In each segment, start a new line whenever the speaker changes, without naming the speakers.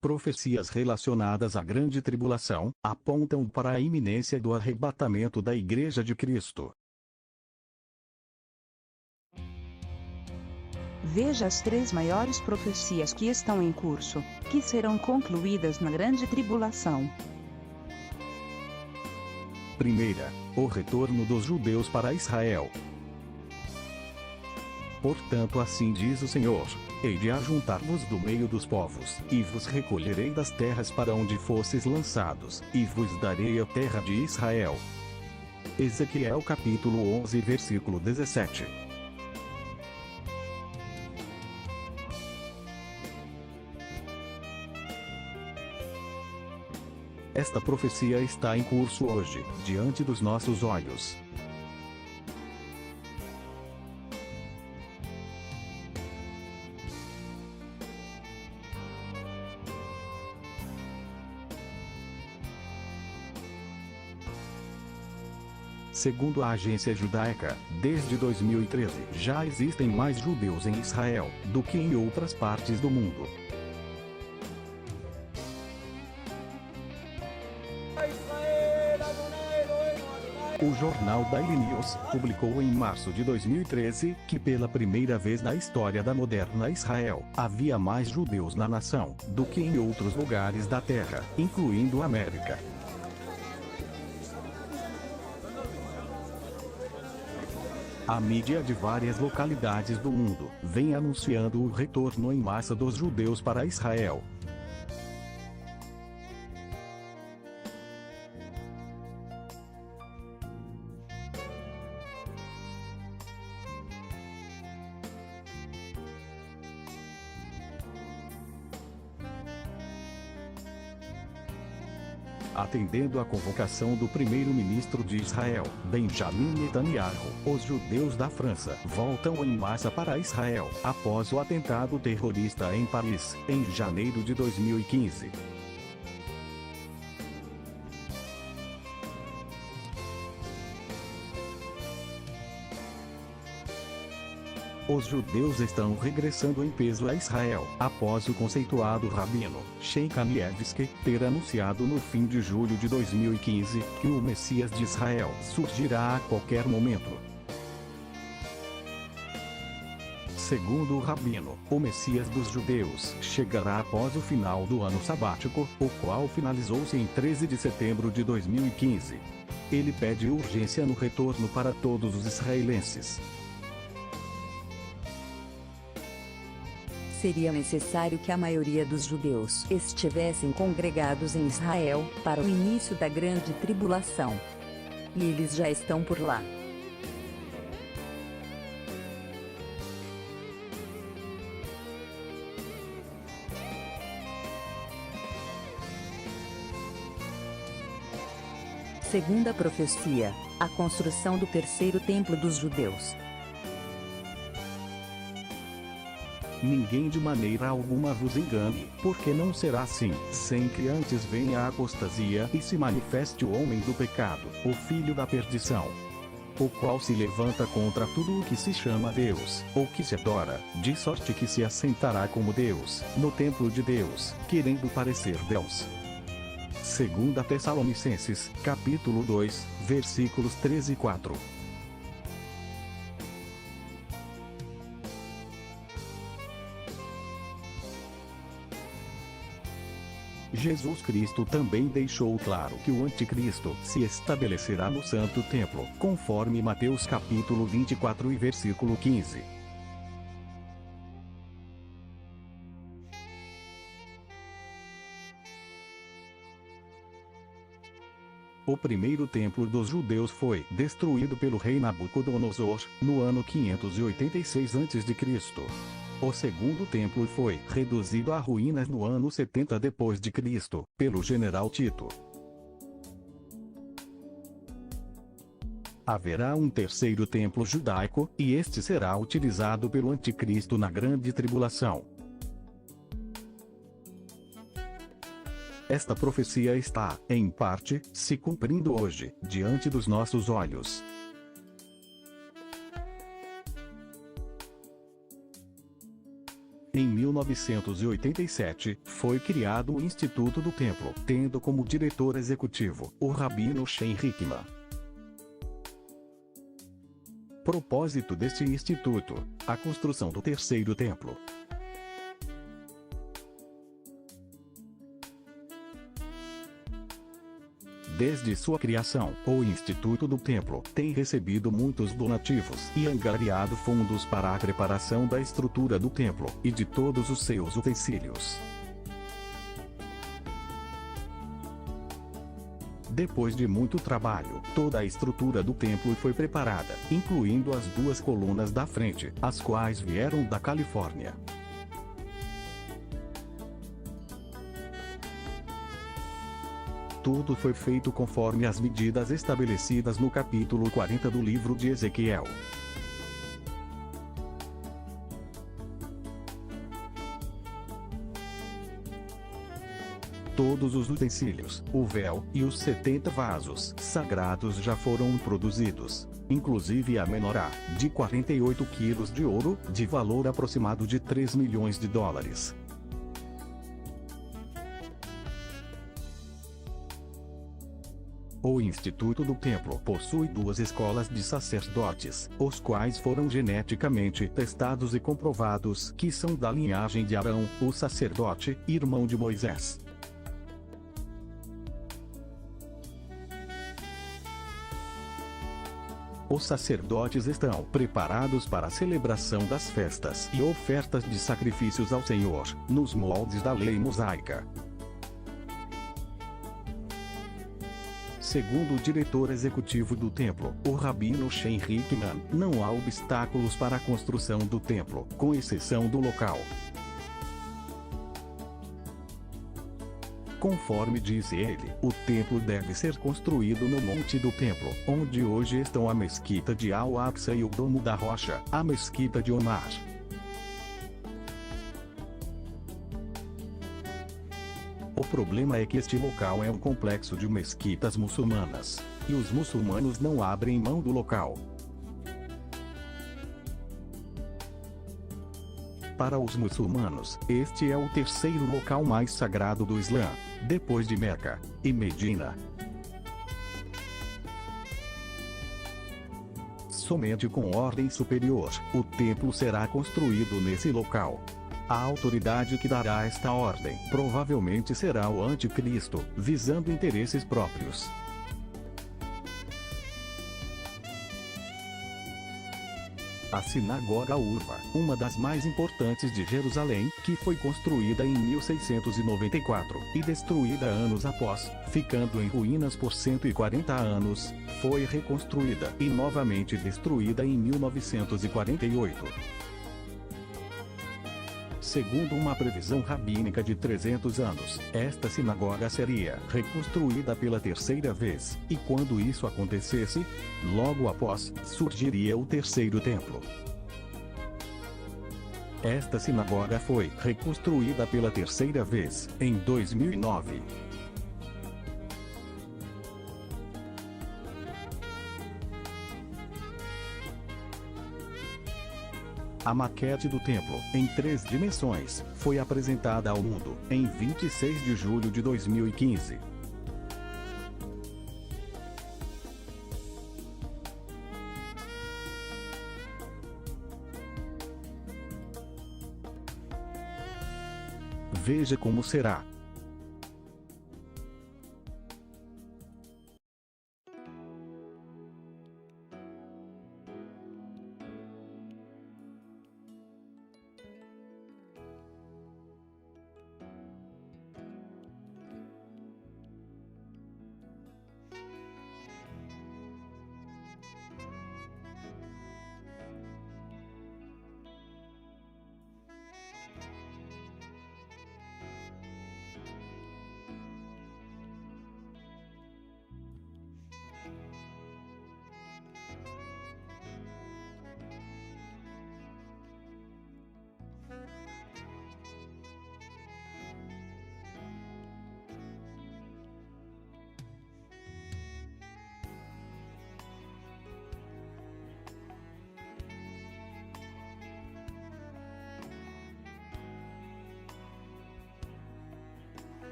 Profecias relacionadas à grande tribulação apontam para a iminência do arrebatamento da Igreja de Cristo.
Veja as 3 maiores profecias que estão em curso, que serão concluídas na grande tribulação.
Primeira, o retorno dos judeus para Israel. Portanto, assim diz o Senhor: hei de ajuntar-vos do meio dos povos, e vos recolherei das terras para onde fosses lançados, e vos darei a terra de Israel. Ezequiel capítulo 11 versículo 17. Esta profecia está em curso hoje, diante dos nossos olhos. Segundo a agência judaica, desde 2013 já existem mais judeus em Israel do que em outras partes do mundo. O jornal Daily News publicou em março de 2013 que pela primeira vez na história da moderna Israel, havia mais judeus na nação do que em outros lugares da Terra, incluindo a América. A mídia de várias localidades do mundo vem anunciando o retorno em massa dos judeus para Israel. Atendendo à convocação do primeiro-ministro de Israel, Benjamin Netanyahu, os judeus da França voltam em massa para Israel, após o atentado terrorista em Paris, em janeiro de 2015. Os judeus estão regressando em peso a Israel, após o conceituado rabino Sheikh Kanievsky ter anunciado no fim de julho de 2015 que o Messias de Israel surgirá a qualquer momento. Segundo o rabino, o Messias dos judeus chegará após o final do ano sabático, o qual finalizou-se em 13 de setembro de 2015. Ele pede urgência no retorno para todos os israelenses.
Seria necessário que a maioria dos judeus estivessem congregados em Israel para o início da grande tribulação. E eles já estão por lá. Segunda profecia, a construção do terceiro templo dos judeus.
Ninguém de maneira alguma vos engane, porque não será assim, sem que antes venha a apostasia e se manifeste o homem do pecado, o filho da perdição, o qual se levanta contra tudo o que se chama Deus, ou que se adora, de sorte que se assentará como Deus, no templo de Deus, querendo parecer Deus. Segunda Tessalonicenses, capítulo 2, versículos 13 e 4. Jesus Cristo também deixou claro que o anticristo se estabelecerá no Santo Templo, conforme Mateus capítulo 24 e versículo 15. O primeiro templo dos judeus foi destruído pelo rei Nabucodonosor, no ano 586 a.C. O segundo templo foi reduzido a ruínas no ano 70 d.C., pelo general Tito. Haverá um terceiro templo judaico, e este será utilizado pelo anticristo na grande tribulação. Esta profecia está, em parte, se cumprindo hoje, diante dos nossos olhos. Em 1987, foi criado o Instituto do Templo, tendo como diretor executivo o Rabino Shem Hickman. Propósito deste instituto: a construção do terceiro templo. Desde sua criação, o Instituto do Templo tem recebido muitos donativos e angariado fundos para a preparação da estrutura do templo e de todos os seus utensílios. Depois de muito trabalho, toda a estrutura do templo foi preparada, incluindo as duas colunas da frente, as quais vieram da Califórnia. Tudo foi feito conforme as medidas estabelecidas no capítulo 40 do livro de Ezequiel. Todos os utensílios, o véu e os 70 vasos sagrados já foram produzidos, inclusive a menorá, de 48 quilos de ouro, de valor aproximado de 3 milhões de dólares. O Instituto do Templo possui duas escolas de sacerdotes, os quais foram geneticamente testados e comprovados que são da linhagem de Arão, o sacerdote, irmão de Moisés. Os sacerdotes estão preparados para a celebração das festas e ofertas de sacrifícios ao Senhor, nos moldes da lei mosaica. Segundo o diretor executivo do templo, o Rabino Shem Hickman, não há obstáculos para a construção do templo, com exceção do local. Conforme disse ele, o templo deve ser construído no Monte do Templo, onde hoje estão a Mesquita de Al-Aqsa e o Domo da Rocha, a Mesquita de Omar. O problema é que este local é um complexo de mesquitas muçulmanas, e os muçulmanos não abrem mão do local. Para os muçulmanos, este é o terceiro local mais sagrado do Islã, depois de Meca e Medina. Somente com ordem superior, o templo será construído nesse local. A autoridade que dará esta ordem provavelmente será o Anticristo, visando interesses próprios. A Sinagoga Urva, uma das mais importantes de Jerusalém, que foi construída em 1694, e destruída anos após, ficando em ruínas por 140 anos, foi reconstruída e novamente destruída em 1948. Segundo uma previsão rabínica de 300 anos, esta sinagoga seria reconstruída pela terceira vez, e quando isso acontecesse, logo após, surgiria o terceiro templo. Esta sinagoga foi reconstruída pela terceira vez, em 2009. A maquete do templo, em 3 dimensões, foi apresentada ao mundo, em 26 de julho de 2015. Veja como será.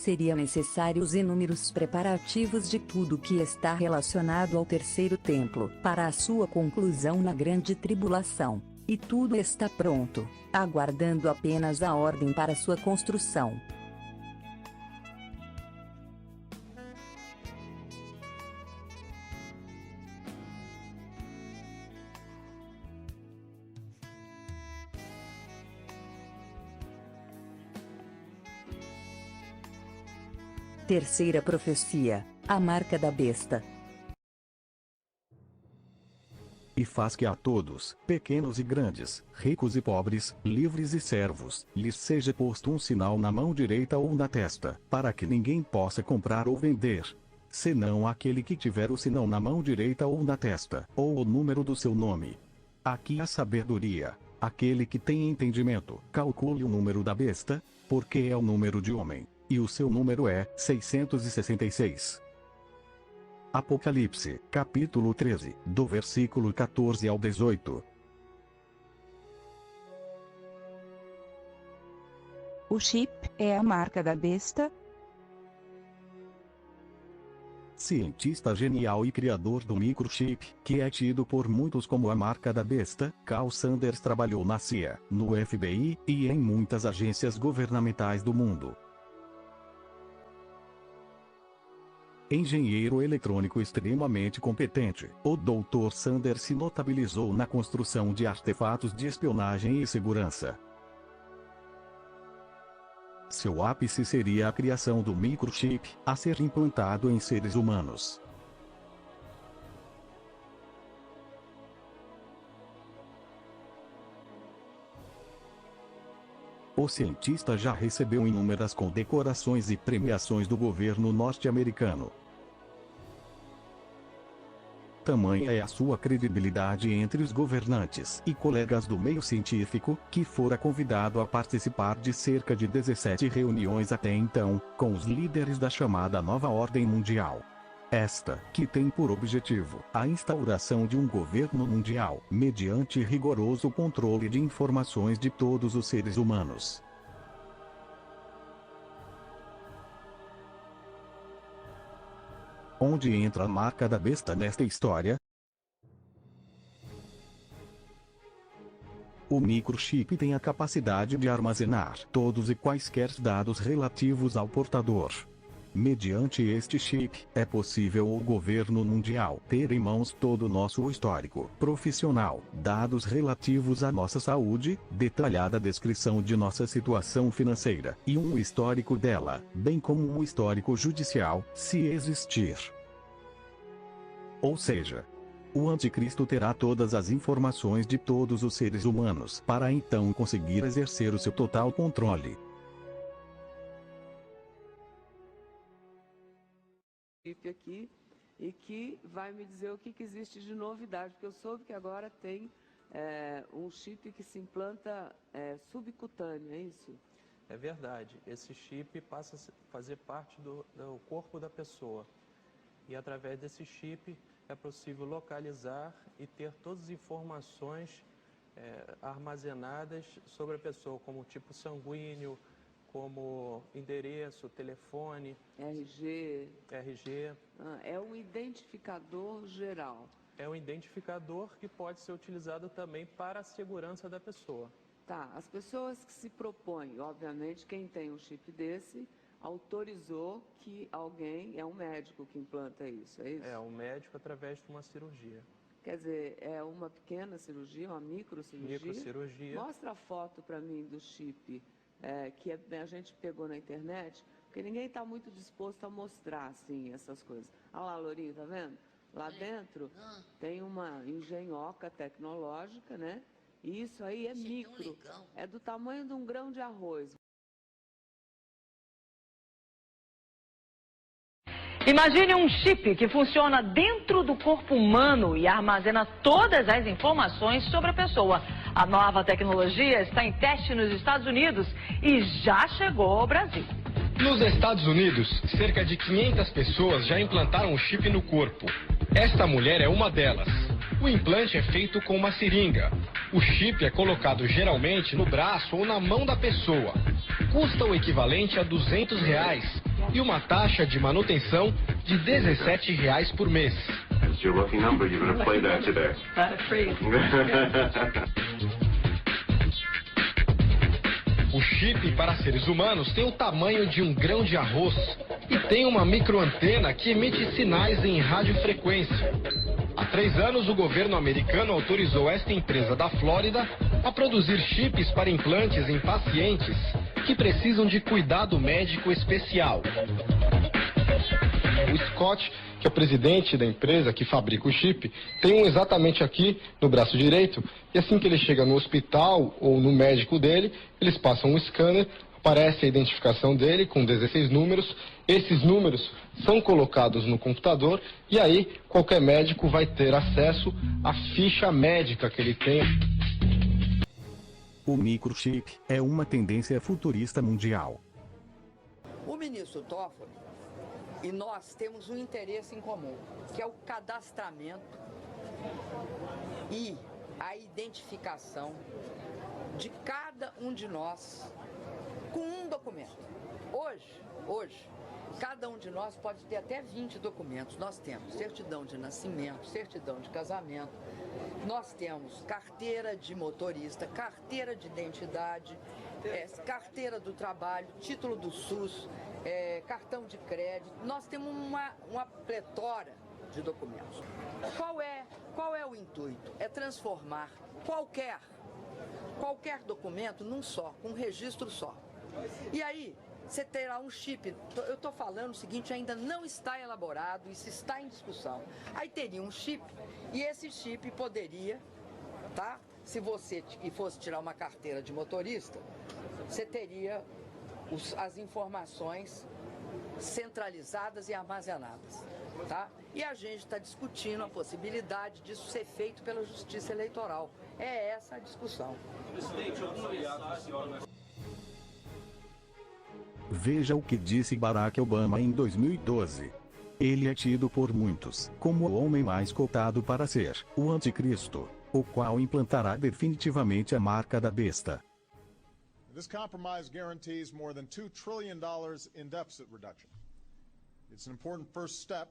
Seria necessários inúmeros preparativos de tudo que está relacionado ao terceiro templo para a sua conclusão na grande tribulação. E tudo está pronto, aguardando apenas a ordem para sua construção. Terceira profecia, a marca da besta.
E faz que a todos, pequenos e grandes, ricos e pobres, livres e servos, lhes seja posto um sinal na mão direita ou na testa, para que ninguém possa comprar ou vender, senão aquele que tiver o sinal na mão direita ou na testa, ou o número do seu nome. Aqui a sabedoria. Aquele que tem entendimento, calcule o número da besta, porque é o número de homem, e o seu número é 666. Apocalipse, capítulo 13, do versículo 14 ao 18.
O chip é a marca da besta?
Cientista genial e criador do microchip, que é tido por muitos como a marca da besta, Carl Sanders trabalhou na CIA, no FBI, e em muitas agências governamentais do mundo. Engenheiro eletrônico extremamente competente, o Dr. Sanders se notabilizou na construção de artefatos de espionagem e segurança. Seu ápice seria a criação do microchip, a ser implantado em seres humanos. O cientista já recebeu inúmeras condecorações e premiações do governo norte-americano. Tamanha é a sua credibilidade entre os governantes e colegas do meio científico, que fora convidado a participar de cerca de 17 reuniões até então, com os líderes da chamada Nova Ordem Mundial. Esta, que tem por objetivo a instauração de um governo mundial, mediante rigoroso controle de informações de todos os seres humanos. Onde entra a marca da besta nesta história? O microchip tem a capacidade de armazenar todos e quaisquer dados relativos ao portador. Mediante este chip, é possível ao governo mundial ter em mãos todo o nosso histórico profissional, dados relativos à nossa saúde, detalhada descrição de nossa situação financeira, e um histórico dela, bem como um histórico judicial, se existir. Ou seja, o anticristo terá todas as informações de todos os seres humanos para então conseguir exercer o seu total controle.
Aqui e que vai me dizer o que existe de novidade, porque eu soube que agora tem um chip que se implanta subcutâneo, é isso?
É verdade, esse chip passa a fazer parte do corpo da pessoa e através desse chip é possível localizar e ter todas as informações armazenadas sobre a pessoa, como tipo sanguíneo, como endereço, telefone,
RG.
É
um identificador geral.
É um identificador que pode ser utilizado também para a segurança da pessoa.
Tá, as pessoas que se propõem, obviamente, quem tem um chip desse, autorizou que alguém, é um médico que implanta isso, é isso?
É, um médico através de uma cirurgia.
Quer dizer, é uma pequena cirurgia, uma microcirurgia?
Microcirurgia.
Mostra a foto para mim do chip. Que a gente pegou na internet, porque ninguém está muito disposto a mostrar, assim, essas coisas. Olha lá, Lourinho, tá vendo? Lá dentro tem uma engenhoca tecnológica, né? E isso aí é micro, é do tamanho de um grão de arroz.
Imagine um chip que funciona dentro do corpo humano e armazena todas as informações sobre a pessoa. A nova tecnologia está em teste nos Estados Unidos e já chegou ao Brasil.
Nos Estados Unidos, cerca de 500 pessoas já implantaram o chip no corpo. Esta mulher é uma delas. O implante é feito com uma seringa. O chip é colocado geralmente no braço ou na mão da pessoa. Custa o equivalente a R$200 e uma taxa de manutenção de R$ 17 por mês.
It's your lucky number. You're going to play that today.
O chip para seres humanos tem o tamanho de um grão de arroz e tem uma microantena que emite sinais em radiofrequência. Há 3 anos, o governo americano autorizou esta empresa da Flórida a produzir chips para implantes em pacientes que precisam de cuidado médico especial. O Scott, que é o presidente da empresa que fabrica o chip, tem um exatamente aqui no braço direito, e assim que ele chega no hospital ou no médico dele, eles passam um scanner, aparece a identificação dele com 16 números, esses números são colocados no computador e aí qualquer médico vai ter acesso à ficha médica que ele tem.
O microchip é uma tendência futurista mundial.
O ministro Toffoli e nós temos um interesse em comum, que é o cadastramento e a identificação de cada um de nós com um documento. Hoje, cada um de nós pode ter até 20 documentos. Nós temos certidão de nascimento, certidão de casamento, nós temos carteira de motorista, carteira de identidade, carteira do trabalho, título do SUS, cartão de crédito. Nós temos uma pletora de documentos. Qual é o intuito? É transformar qualquer documento num só, com um registro só. E aí, você terá um chip, eu estou falando o seguinte, ainda não está elaborado, isso está em discussão. Aí teria um chip, e esse chip poderia, tá? Se você fosse tirar uma carteira de motorista, você teria as informações centralizadas e armazenadas, tá? E a gente está discutindo a possibilidade disso ser feito pela Justiça Eleitoral. É essa a discussão.
Veja o que disse Barack Obama em 2012. Ele é tido por muitos como o homem mais cotado para ser o anticristo, o qual implantará definitivamente a marca da besta.
This compromise guarantees more than $2 trillion in deficit reduction. It's an important first step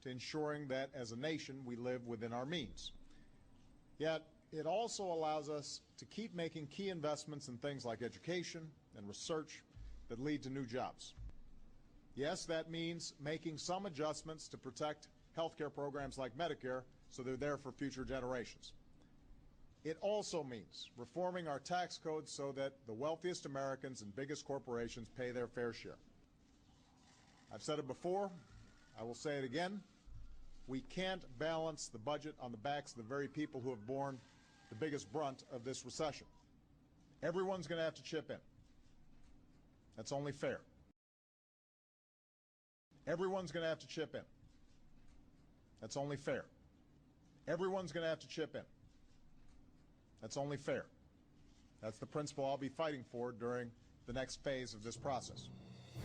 to ensuring that as a nation we live within our means. Yet it also allows us to keep making key investments in things like education and research that lead to new jobs. Yes, that means making some adjustments to protect healthcare programs like Medicare so they're there for future generations. It also means reforming our tax code so that the wealthiest Americans and biggest corporations pay their fair share. I've said it before, I will say it again, we can't balance the budget on the backs of the very people who have borne the biggest brunt of this recession. Everyone's going to have to chip in. That's only fair. Everyone's going to have to chip in. That's only fair. Everyone's going to have to chip in. That's only fair. That's the principle I'll be fighting for during the next phase of this process.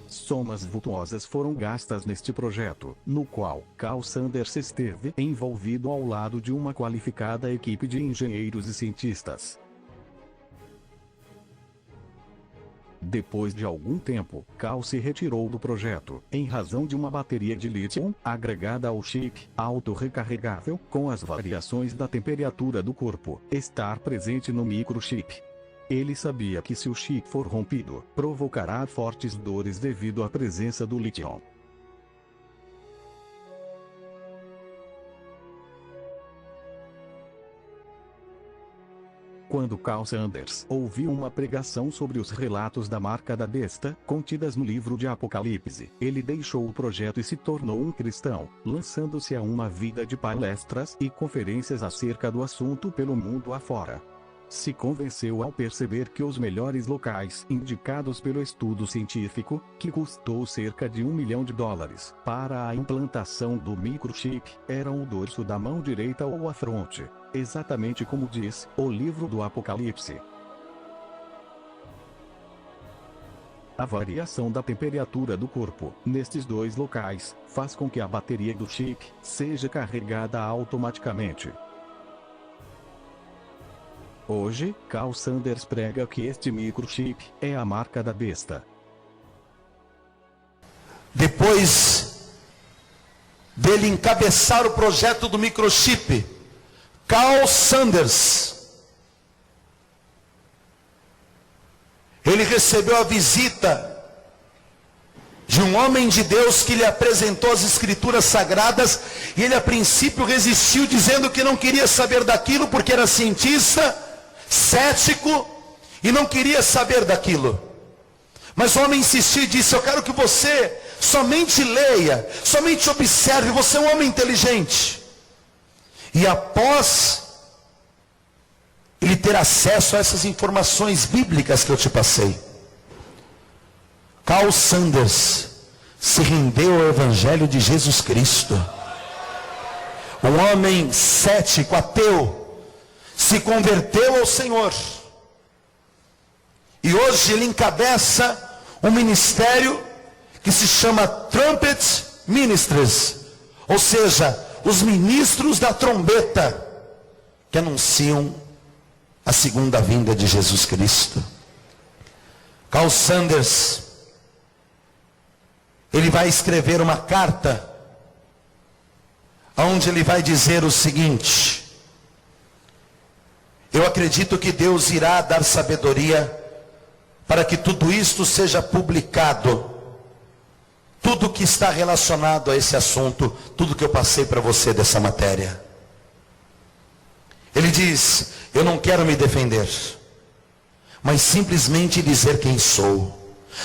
Somas vultuosas foram gastas neste projeto, no qual Carl Sanders esteve envolvido ao lado de uma qualificada equipe de engenheiros e cientistas. Depois de algum tempo, Carl se retirou do projeto, em razão de uma bateria de lítio agregada ao chip, autorrecarregável, com as variações da temperatura do corpo, estar presente no microchip. Ele sabia que se o chip for rompido, provocará fortes dores devido à presença do lítio. Quando Carl Sanders ouviu uma pregação sobre os relatos da marca da besta, contidas no livro de Apocalipse, ele deixou o projeto e se tornou um cristão, lançando-se a uma vida de palestras e conferências acerca do assunto pelo mundo afora. Se convenceu ao perceber que os melhores locais indicados pelo estudo científico, que custou cerca de $1 milhão, para a implantação do microchip, eram o dorso da mão direita ou a fronte, exatamente como diz o livro do Apocalipse. A variação da temperatura do corpo, nestes dois locais, faz com que a bateria do chip seja carregada automaticamente. Hoje, Carl Sanders prega que este microchip é a marca da besta.
depois dele encabeçar o projeto do microchip, Carl Sanders, ele recebeu a visita de um homem de Deus que lhe apresentou as escrituras sagradas, e ele a princípio resistiu, dizendo que não queria saber daquilo, porque era cientista, cético, e não queria saber daquilo. Mas o homem insistiu e disse: eu quero que você somente leia, somente observe, você é um homem inteligente. E após ele ter acesso a essas informações bíblicas que eu te passei, Carl Sanders se rendeu ao Evangelho de Jesus Cristo. Um homem cético, ateu, se converteu ao Senhor. E hoje ele encabeça um ministério que se chama Trumpet Ministries, ou seja, os ministros da trombeta, que anunciam a segunda vinda de Jesus Cristo. Carl Sanders, ele vai escrever uma carta, onde ele vai dizer o seguinte: eu acredito que Deus irá dar sabedoria para que tudo isto seja publicado, tudo que está relacionado a esse assunto, tudo que eu passei para você dessa matéria. Ele diz: eu não quero me defender, mas simplesmente dizer quem sou.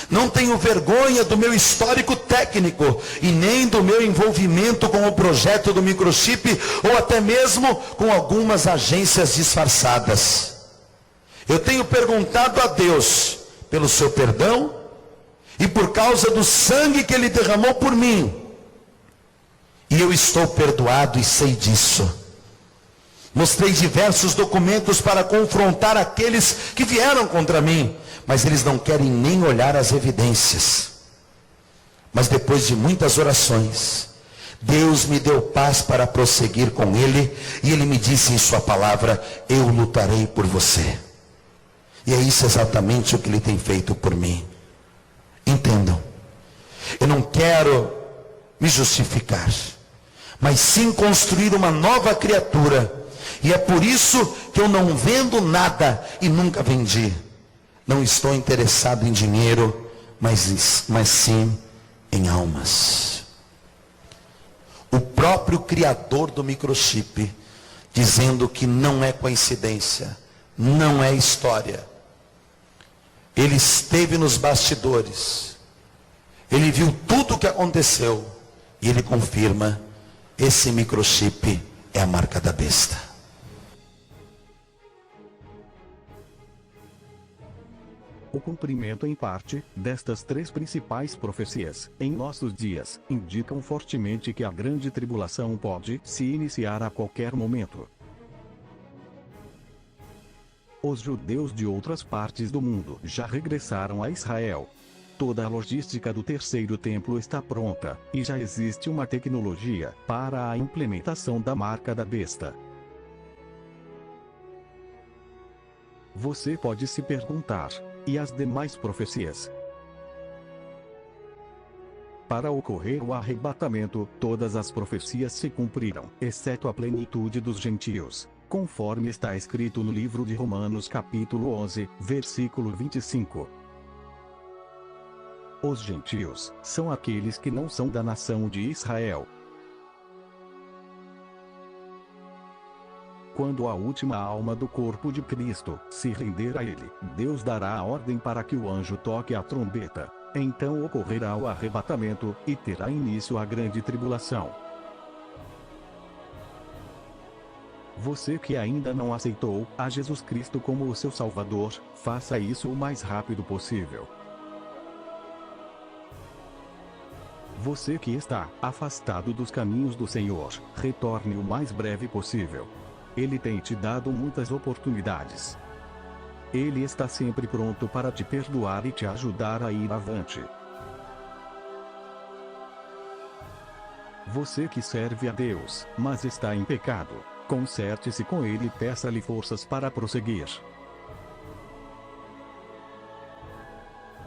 Não tenho vergonha do meu histórico técnico e nem do meu envolvimento com o projeto do microchip, ou até mesmo com algumas agências disfarçadas. Eu tenho perguntado a Deus pelo seu perdão e por causa do sangue que Ele derramou por mim. E eu estou perdoado e sei disso. Mostrei diversos documentos para confrontar aqueles que vieram contra mim, mas eles não querem nem olhar as evidências. Mas depois de muitas orações, Deus me deu paz para prosseguir com Ele, e Ele me disse em sua palavra: eu lutarei por você. E é isso exatamente o que Ele tem feito por mim. Entendam, eu não quero me justificar, mas sim construir uma nova criatura. E é por isso que eu não vendo nada e nunca vendi. Não estou interessado em dinheiro, mas sim em almas. O próprio criador do microchip dizendo que não é coincidência, não é história. Ele esteve nos bastidores, ele viu tudo o que aconteceu e ele confirma: esse microchip é a marca da besta.
O cumprimento em parte destas três principais profecias em nossos dias indicam fortemente que a grande tribulação pode se iniciar a qualquer momento. Os judeus de outras partes do mundo já regressaram a Israel. Toda a logística do terceiro templo está pronta, e já existe uma tecnologia para a implementação da marca da besta. Você pode se perguntar: e as demais profecias? Para ocorrer o arrebatamento, todas as profecias se cumpriram, exceto a plenitude dos gentios, conforme está escrito no livro de Romanos capítulo 11, versículo 25. Os gentios são aqueles que não são da nação de Israel. Quando a última alma do corpo de Cristo se render a Ele, Deus dará a ordem para que o anjo toque a trombeta. Então ocorrerá o arrebatamento, e terá início a grande tribulação. Você que ainda não aceitou a Jesus Cristo como o seu Salvador, faça isso o mais rápido possível. Você que está afastado dos caminhos do Senhor, retorne o mais breve possível. Ele tem te dado muitas oportunidades. Ele está sempre pronto para te perdoar e te ajudar a ir avante. Você que serve a Deus, mas está em pecado, conserte-se com Ele e peça-lhe forças para prosseguir.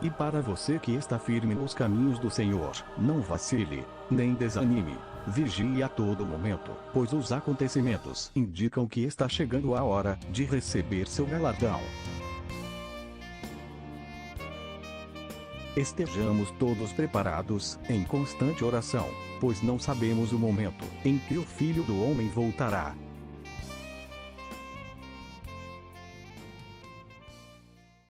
E para você que está firme nos caminhos do Senhor, não vacile, nem desanime. Vigie a todo momento, pois os acontecimentos indicam que está chegando a hora de receber seu galardão. Estejamos todos preparados, em constante oração, pois não sabemos o momento em que o Filho do Homem voltará.